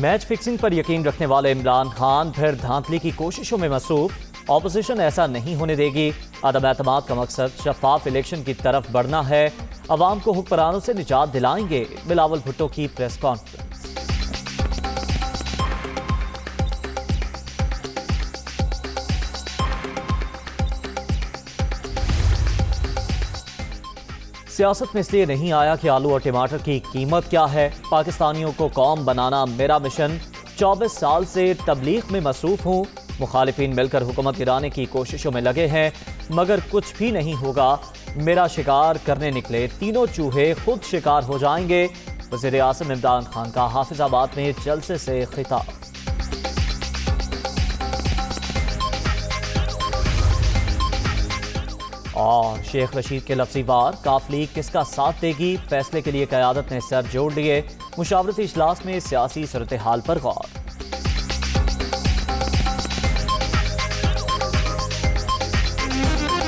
Match fixing पर यकीन रखने वाले इमरान खान फिर धांधली की कोशिशों में मसरूफ। ऑपोजिशन ऐसा नहीं होने देगी। अदम एतमाद का मकसद शफाफ इलेक्शन की तरफ बढ़ना है। अवाम को हुक्मरानों से निजात दिलाएंगे। बिलावल भुट्टो की प्रेस कॉन्फ्रेंस। सियासत में इसलिए नहीं आया कि आलू और टमाटर की कीमत क्या है। पाकिस्तानियों को कौम बनाना मेरा मिशन। 24 साल से तबलीग में मसरूफ हूँ। मुखालिफिन मिलकर हुकूमत गिराने की कोशिशों में लगे हैं, मगर कुछ भी नहीं होगा। मेरा शिकार करने निकले तीनों चूहे खुद शिकार हो जाएंगे। वज़ीर आज़म इमरान खान का हाफिजाबाद में जलसे से खिताब। और शेख रशीद के लफ्ज़ी वार, काफ लीग किसका साथ देगी, फैसले के लिए क़यादत ने सर जोड़ लिए। मुशावरती इजलास में सियासी सूरत हाल पर गौर।